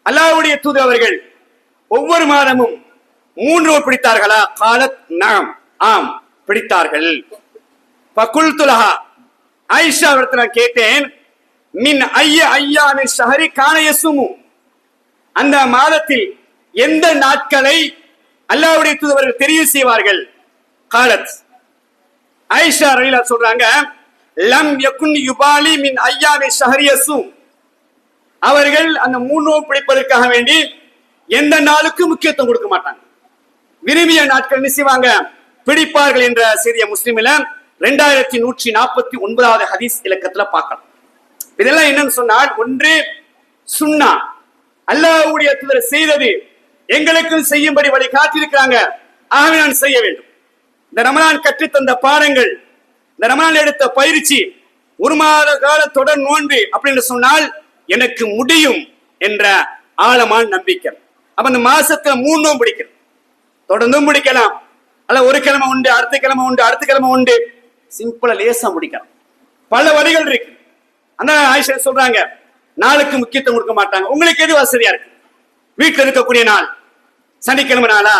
அல்லாஹ்வுடைய தூதர் அவர்கள் ஒவ்வொரு மாதமும் 3 நோன்பு பிடித்தார்களா? காலத் நஅம், ஆம் பிடித்தார்கள். ஃபகுல்து லஹா, ஆயிஷா அவர்கிட்ட நான் கேட்டேன், மின் ஐய அய்யாமின் ஷஹரி கான யஸூமு, அந்த மாதத்தில் எந்த நாட்களை அல்லாஹ்வுடைய தூதர்கள் தெரிவு செய்வார்கள்? காலத், ஆயிஷா ரலியல்லாஹு சொல்றாங்க, லம் யகுன் யுபாலி மின் அய்யாமி ஷஹரி யஸூம், அவர்கள் அந்த 3 நோன்பு பிடிப்பதற்காக வேண்டி எந்த நாளுக்கும் முக்கியத்துவம் கொடுக்க மாட்டாங்க. விரும்பிய நாட்கள் நிச்சயவாங்க பிடிப்பார்கள் என்ற செய்தியை முஸ்லிமில 2149வது ஹதீஸ் இலக்கத்துல பார்க்கலாம். இதெல்லாம் என்னன்னு சொன்னால், ஒன்று சுன்னா, அல்லாஹ்வுடைய தூதர் செய்தது எங்களுக்கு செய்யும்படி வழி காட்டியிருக்கிறாங்க, ஆகவே நான் செய்ய வேண்டும். இந்த ரமலான் கற்றுத்தந்த பாடங்கள், இந்த ரமலான் எடுத்த பயிற்சி, 1 மாத கால தொடர் நோன்பு அப்படின்னு சொன்னால் எனக்கு முடியும் என்ற ஆழமான நம்பிக்கை. அப்ப இந்த மாசத்துல 3 நோன்பு பிடிக்கிறது, தொடர்ந்தும் பிடிக்கலாம், அல்ல ஒரு கிழமை உண்டு, அடுத்த கிழமை உண்டு, அடுத்த கிழமை உண்டு, சிம்பிளா லேசா முடிக்கலாம். பல வழிகள் இருக்கு. அந்த ஆயிஷா சொல்றாங்க, நாளுக்கு முக்கியத்துவம் கொடுக்க மாட்டாங்க. உங்களுக்கு எது வசதியா இருக்கு? வீட்டில் இருக்கக்கூடிய நாள், சனிக்கிழமை நாளா,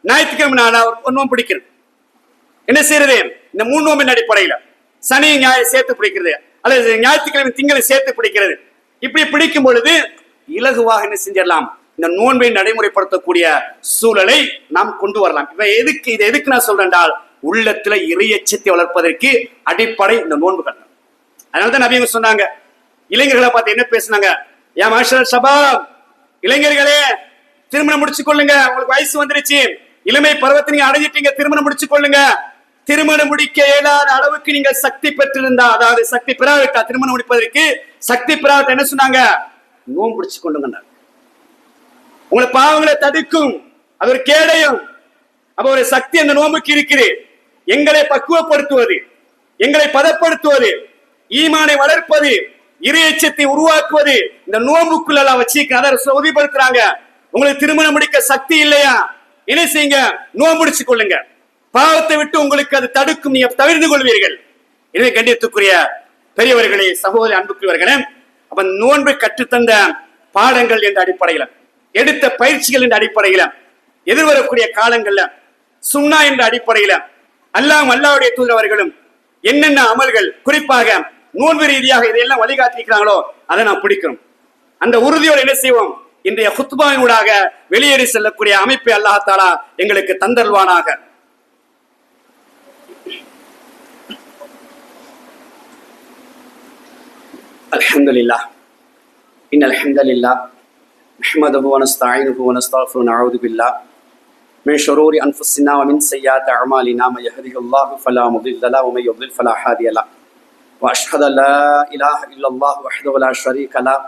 ஞாயிற்றுக்கிழமை நாளா ஒரு நோன்பு பிடிக்கிறது. என்ன செய்யறது? இந்த 3 நோம்பின் அடிப்படையில சனி ஞாயிறு சேர்த்து பிடிக்கிறது, அல்லது ஞாயிற்றுக்கிழமை திங்களை சேர்த்து பிடிக்கிறது. இப்படி பிடிக்கும் பொழுது இலகுவாக என்ன செஞ்சிடலாம், இந்த நோன்பை நடைமுறைப்படுத்தக்கூடிய சூழலை நாம் கொண்டு வரலாம். இது எதுக்கு நான் சொல்றேன் என்றால், உள்ளத்துல இறையச்சத்தை வளர்ப்பதற்கு அடிப்படை இந்த நோன்புகள். அதனாலதான் நபிங்க சொன்னாங்க, இளைஞர்களை பார்த்து என்ன பேசினாங்க? யா மாஷர் ஷபாப், இளைஞர்களே திருமணம் முடிச்சு கொள்ளுங்க, உங்களுக்கு வயசு வந்துருச்சு, இளமை பருவத்தை நீங்க அடைஞ்சிட்டீங்க, திருமணம் முடிச்சு கொள்ளுங்க. திருமணம் முடிக்க இயலாத அளவுக்கு நீங்க சக்தி பெற்றிருந்தா, அதாவது சக்தி பெறாவிட்டா, திருமணம் முடிப்பதற்கு சக்தி பெறாவிட்டா என்ன சொன்னாங்க? நோன்பு பிடிச்சு கொள்ளுங்க. உங்களை பாவங்களை தடுக்கும், அது ஒரு கேடயம். அப்ப ஒரு சக்தி அந்த நோம்புக்கு இருக்குது. எங்களை பக்குவப்படுத்துவது, எங்களை பதப்படுத்துவது, ஈமானை வளர்ப்பது, இறையச்சத்தை உருவாக்குவது இந்த நோம்புக்குள்ள வச்சுக்க. அதை உறுதிப்படுத்துறாங்க. உங்களுக்கு திருமணம் முடிக்க சக்தி இல்லையா? என்ன செய்யுங்க? நோம்பு முடிச்சு கொள்ளுங்க. பாவத்தை விட்டு உங்களுக்கு அது தடுக்கும், நீங்க தவிர்த்து கொள்வீர்கள். எனவே கண்ணியத்துக்குரிய பெரியவர்களே, சகோதரி அன்புக்குரியவர்களே, அப்ப நோன்பை கற்றுத்தந்த பாடங்கள் என்ற அடிப்படையில, எடுத்த பயிற்சிகள் என்ற அடிப்படையில, எதிர்வரக்கூடிய காலங்கள்ல சுன்னா என்ற அடிப்படையில அல்லாஹ்வுடைய தூதர் அவர்களும் என்னென்ன அமல்கள், குறிப்பாக நோன்பு ரீதியாக இதையெல்லாம் வழிகாட்டிக்கிறாங்களோ அதை நாம் பிடிக்கிறோம். அந்த உறுதியோடு என்ன செய்வோம், இன்றைய குத்பாவினூடாக வெளியேறி செல்லக்கூடிய அமைப்பை அல்லாஹ் தஆலா எங்களுக்கு தந்தல்வானாக. அல்ஹம்துலில்லாஹ் இன்னல் ஹம்தலில்லாஹ் நஹ்மதுஹு வ நஸ்தஈனுஹு வ நஸ்தக்ஃபிருஹு வ நஊது பில்லாஹ் மின் ஷுரூரி அன்ஃபுஸினா வ மின் ஸய்யிஆத்தி அஅமாலினா மன் யஹ்திஹில்லாஹு ஃபலா முضில்ல லஹு வ மன் யுضلل ஃபலா ஹாதிய லஹு வ அஷ்ஹது அல்லா இலாஹ இல்லல்லாஹ் வஹ்தஹு லா ஷரீக லஹு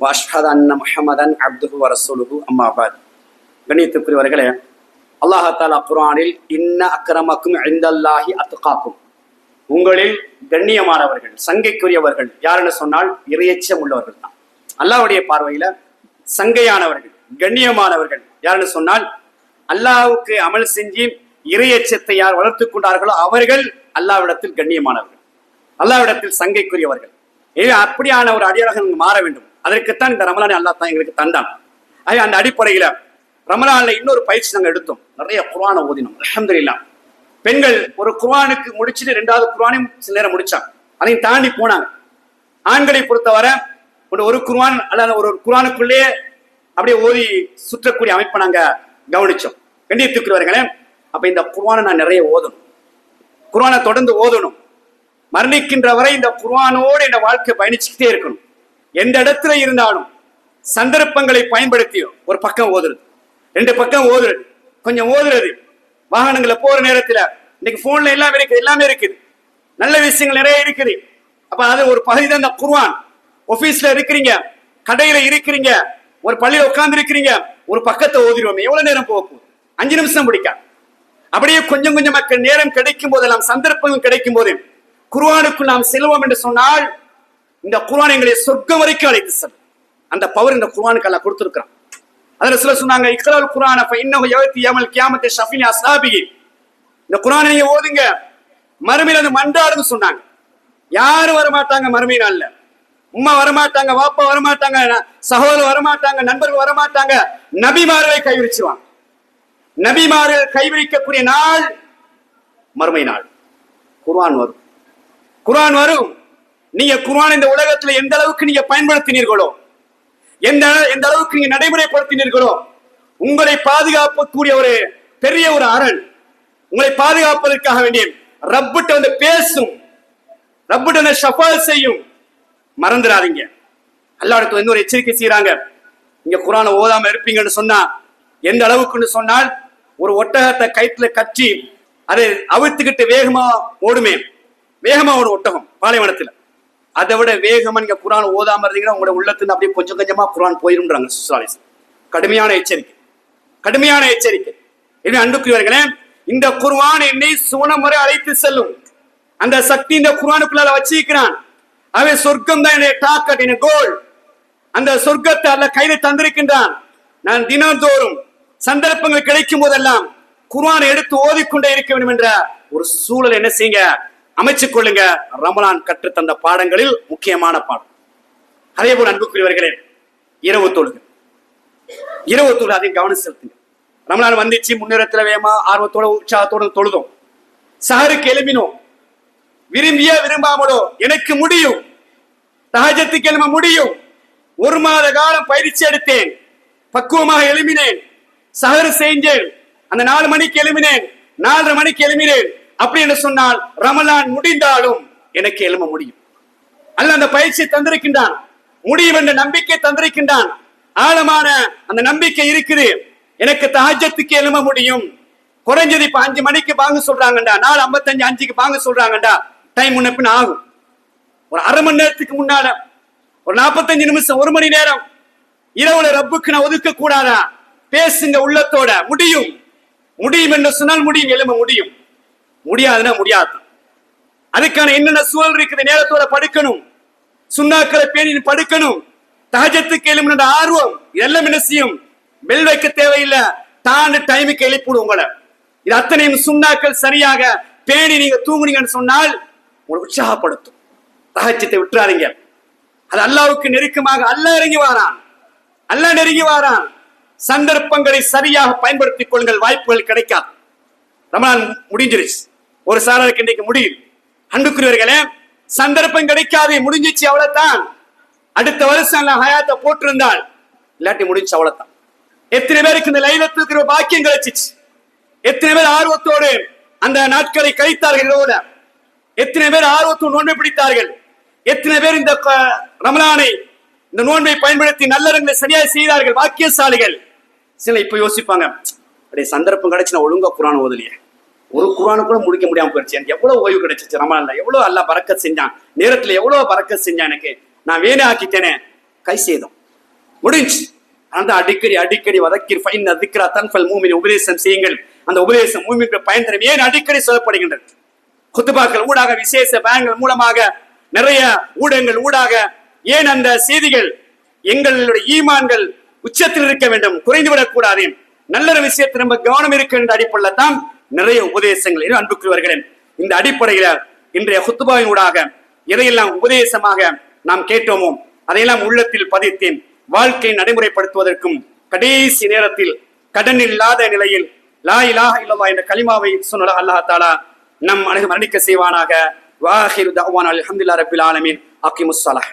வ அஷ்ஹது அன்ன முஹம்மதன் அப்துஹு வ ரசூலுஹு அம்மா பஅத். கண்ணியத்துக்குரியவர்களே, அல்லாஹ் தஆலா குர்ஆனில் இன்ன அக்ரமக்கும் இன்தல்லாஹி அத்காக்கும், உங்களில் கண்ணியமானவர்கள், சங்கைக்குரியவர்கள் யாருன்னு சொன்னால் இறையச்சம் உள்ளவர்கள் தான். அல்லாஹ்வுடைய பார்வையில சங்கையானவர்கள், கண்ணியமானவர்கள் யாருன்னு சொன்னால் அல்லாஹ்வுக்கு அமல் செஞ்சு இறையச்சத்தை யார் வளர்த்து கொண்டார்களோ அவர்கள் அல்லாஹ்விடத்தில் கண்ணியமானவர்கள், அல்லாஹ்விடத்தில் சங்கைக்குரியவர்கள். எனவே அப்படியான ஒரு அடியாளர்கள் மாற வேண்டும். அதற்குத்தான் இந்த ரமலானை அல்லாஹ் தான் எங்களுக்கு தந்தான். அந்த அடிப்படையில ரமலான்ல இன்னொரு பயிற்சி நாங்கள் எடுத்தோம். நிறைய குர்ஆனை ஓதினோம். அல்ஹம்துலில்லாஹ். பெண்கள் ஒரு குர்ஆனுக்கு முடிச்சுட்டு 2வது குர்ஆனையும் சில நேரம் முடிச்சாங்க, அதையும் தாண்டி போனாங்க. ஆண்களை பொறுத்தவரை ஒரு குர்ஆன் அல்லது ஒரு குர்ஆனுக்குள்ளே அப்படியே ஓதி சுற்றக்கூடிய அமைப்பை நாங்க கவனிச்சோம். கண்ணியத்துக்குரியவர்களே, அப்ப இந்த குர்ஆனை நான் நிறைய ஓதணும், குர்ஆனை தொடர்ந்து ஓதணும். மரணிக்கின்ற வரை இந்த குர்ஆனோடு இந்த வாழ்க்கை பயணிச்சுக்கிட்டே இருக்கணும். எந்த இடத்துல இருந்தாலும் சந்தர்ப்பங்களை பயன்படுத்தி ஒரு பக்கம் ஓதுறது, 2 பக்கம் ஓதுறது, கொஞ்சம் ஓதுறது. வாகனங்களை போற நேரத்துல இன்னைக்கு போன்ல எல்லாமே இருக்குது, எல்லாமே இருக்குது, நல்ல விஷயங்கள் நிறைய இருக்குது. அப்ப அது ஒரு பகுதி தான் இந்த குர்ஆன். ஆபீஸ்ல இருக்கிறீங்க, கடையில இருக்கிறீங்க, ஒரு பள்ளியில உட்கார்ந்து இருக்கிறீங்க, ஒரு பக்கத்தை ஓதிடுவோம். எவ்வளவு நேரம் போகும்? 5 நிமிஷம் பிடிக்காது. அப்படியே கொஞ்சம் கொஞ்சம் மக்கள் நேரம் கிடைக்கும் போதெல்லாம், சந்தர்ப்பங்கள் கிடைக்கும் போது குர்ஆனுக்குள் நாம் செல்வோம் என்று சொன்னால் இந்த குர்ஆன் எங்களை சொர்க்கம் வரைக்கும் அழைத்து செல்லும். அந்த பவர் இந்த குர்ஆனுக்கு அல்லாஹ் கொடுத்திருக்கிறான். அதுல சில சொன்னாங்க, இக்ரால் குர்ஆன ஃபஇன்னஹு யஅதி யௌமல் கியாமத்தி ஷஃபின் அஸ்ஹாபிஹி, இந்த குர்ஆனை நீங்க ஓதுங்க, மறுமையில அது மன்றாடுன்னு சொன்னாங்க. யாரும் வரமாட்டாங்க மறுமை நாள்ல. உம்மா வரமாட்டாங்க, வாப்பா வரமாட்டாங்க, சகோதரர் வரமாட்டாங்க, நண்பர்கள் வரமாட்டாங்க. நபிமார்களை கைவிரிச்சுவாங்க. நபிமார்கள் கைவிரிக்கக்கூடிய நாள் மறுமை நாள். குர்ஆன் வரும், குர்ஆன் வரும். நீங்க குர்ஆன் இந்த உலகத்துல எந்த அளவுக்கு நீங்க பயன்படுத்தினீர்களோ, எந்த அளவுக்கு நீங்க நடைமுறைப்படுத்தினீர்களோ, உங்களை பாதுகாக்கக்கூடிய ஒரு பெரிய ஒரு அரண், உங்களை பாதுகாப்பதற்காக வேண்டிய ரப்பிட்ட வந்து பேசும், ரப்பிட்ட வந்து ஷஃபாஅத் செய்யும். மறந்துடாதீங்க. அல்லாஹ் இன்னொரு எச்சரிக்கை செய்யறாங்க, நீங்க குர்ஆனை ஓதாம இருப்பீங்கன்னு சொன்னா எந்த அளவுக்குன்னு சொன்னால், ஒரு ஒட்டகத்தை கயிற்றுல கட்டி அதை அவிழ்த்துக்கிட்டு வேகமா ஓடுமே, வேகமா ஒரு ஒட்டகம் பாலைவனத்துல, அதை விட வேகமா நீங்க குர்ஆன் ஓதாம இருந்தீங்கன்னா உங்களோட உள்ளத்துல அப்படியே கொஞ்சம் கொஞ்சமா குர்ஆன் போயிரும்ன்றாங்க. கடுமையான எச்சரிக்கை, கடுமையான எச்சரிக்கை. எனவே அன்புக்குரியவர்களே, இந்த குர்ஆன் என்னை சுவனம் வரை அழைத்து செல்லும். அந்த சக்தி இந்த குர்ஆனுக்குள்ள வச்சிருக்கிறான். அவன் சொர்க்கம் தான் என்னுடைய டார்கெட், என்னுடைய கோல். அந்த சொர்க்கத்தை அல்லாஹ் கையில தந்திருக்கின்றான். நான் தினந்தோறும் சந்தர்ப்பங்கள் கிடைக்கும் போதெல்லாம் குர்ஆனை எடுத்து ஓதிக்கொண்டே இருக்க வேண்டும் என்ற ஒரு சூழல் என்ன செய்யுங்க, அமைச்சுக் கொள்ளுங்க. ரமலான் கற்று தந்த பாடங்களில் முக்கியமான பாடம். அதே போல அன்புக்குரியவர்களே, இரவு தொழுகை, இரவு தொழுகை அதை கவனம் செலுத்துங்க. ரமலான் வந்துச்சு, முன்னேறத்துல வேகமா ஆர்வத்தோட உற்சாகத்தோட தொழுதோம், சஹருக்கு எழுப்பினோம். விரும்பிய விரும்பாமலோ எனக்கு முடியும், தஹஜ்ஜுக்கு எழும்ப முடியும். 1 மாத காலம் பயிற்சி எடுத்தேன், பக்குவமாக எழுப்பினேன், சஹர் செஞ்சேன், அந்த 4 மணிக்கு எழுப்பினேன், 4:30 மணிக்கு எழுப்பினேன். அப்படி என்று சொன்னால் ரமலான் முடிந்தாலும் எனக்கு எழும்ப முடியும். அல்லாஹ் அந்த பயிற்சி தந்திருக்கின்றான், முடியும் என்ற நம்பிக்கை தந்திருக்கின்றான். ஆழமான அந்த நம்பிக்கை இருக்குது. எனக்கு தஹஜ்ஜுக்கு எழும்ப முடியும். குறைஞ்சது இப்ப 5 மணிக்கு பாங்க சொல்றாங்கடா, 4:55 5க்கு பாங்க சொல்றாங்கடா, டைம் முன்ன பின் ஆகும். ஒரு அரை மணி நேரத்துக்கு முன்னால ஒரு 45 நிமிஷம், 1 மணி நேரம் இரவுல ரப்புக்கு நான் ஒதுக்க கூடாதா? பேசுங்க உள்ளத்தோட. முடியும், முடியும் என்று சொன்னால் முடியும், எழும்ப முடியும். முடியாதுன்னா முடியாது. அதுக்கான என்னென்ன சூழல் இருக்குது, நேரத்தோட படுக்கணும், சுண்ணாக்களை பேணி படுக்கணும், தஹஜ்ஜுக்கு எழும்புற ஆர்வம், இதெல்லாம் என்ன செய்யும்? பெல் வைக்க தேவையில்லை, தான் டைமுக்கு எழுப்பிடும். உங்களை இது அத்தனையும் சுண்ணாக்கள் சரியாக பேணி நீங்க தூங்குனீங்கன்னு சொன்னால் உங்களை உற்சாகப்படுத்தும். தஹஜ்ஜுதை விட்டுறாதீங்க. அது அல்லாஹ்வுக்கு நெருக்கமாக அல்லாஹ் இறங்கி வாரான், அல்லாஹ் நெருங்கி வாரான். சந்தர்ப்பங்களை சரியாக பயன்படுத்திக் கொள்ளுங்கள், வாய்ப்புகள் கிடைக்காது. ரமலான் முடிஞ்சிருச்சு, ஒரு சாராருக்கு இன்றைக்கு முடியும். அன்புக்குரியவர்களே, சந்தர்ப்பம் கிடைக்காது, முடிஞ்சிச்சு, அவ்வளவுதான். அடுத்த வருஷம் எல்லாம் ஹயாத்தை போட்டிருந்தால் இல்லாட்டி முடிஞ்சு, அவ்வளவுதான். எத்தனை பேருக்கு இந்த லைலத்துக்கு பாக்கியம் கிடைச்சிச்சு? எத்தனை பேர் ஆர்வத்தோடு அந்த நாட்களை கழித்தார்கள்? எத்தனை பேர் ஆர்வத்தோடு நோன்பை பிடித்தார்கள்? எத்தனை பேர் இந்த ரமலானை, இந்த நோன்பை பயன்படுத்தி நல்லறங்களை சரியாக செய்தார்கள்? பாக்கியசாலிகள். சில இப்ப யோசிப்பாங்க, அப்படியே சந்தர்ப்பம் கிடைச்சு நான் ஒழுங்கா குர்ஆன் ஓதலையே, ஒரு குர்ஆனை கூட முடிக்க முடியாம போயிடுச்சு, எனக்கு எவ்வளவு ஓய்வு கிடைச்சிச்சு ரமலான்ல, எவ்வளவு அல்லாஹ் பரக்கத் செஞ்சான், நேரத்துல எவ்வளவு பரக்கத் செஞ்சான், எனக்கு நான் வேணே ஆக்கிட்டேனே, கை சேதம் முடிஞ்சு. அந்த அடிக்கடி அடிக்கடி வதக்கிர் ஃபைன் திக்ரா தன்ஃபல் மூமின், உபதேசம் செய்யுங்கள், அந்த உபதேசம் மூமினுக்கு பயன் தரும். ஏன் அடிக்கடி சொல்லப்படுகின்றது? குத்துபாக்கள் ஊடாக, விசேஷ பயன்கள் மூலமாக, நிறைய ஊடகங்கள் ஊடாக. ஏன் அந்த செய்திகள் எங்களுடைய ஈமான்கள் உச்சத்தில் இருக்க வேண்டும், குறைந்துவிடக் கூடாது, நல்ல விஷயத்தில் நம்ம கவனம் இருக்கின்ற அடிப்படையில் தான் நிறைய உபதேசங்கள். அன்புக்குரியவர்களே, இந்த அடிப்படையில இன்றைய குத்துபாவின் ஊடாக எதையெல்லாம் உபதேசமாக நாம் கேட்டோமோ அதையெல்லாம் உள்ளத்தில் பதித்தேன். வாழ்க்கை நடைமுறைப்படுத்துவதற்கும் கடைசி நேரத்தில் கடன் இல்லாத நிலையில் லா இலாஹ இல்லல்லாஹ் என்ற கலிமாவை சொன்ன அல்லாஹ் தஆலா நம் அனைவரும் மரணிக்க செய்வானாக. வாஹிரு தஅவானா அல்ஹம்துலில்லாஹி ரப்பில் ஆலமீன். அகீமுஸ் ஸலாஹ்.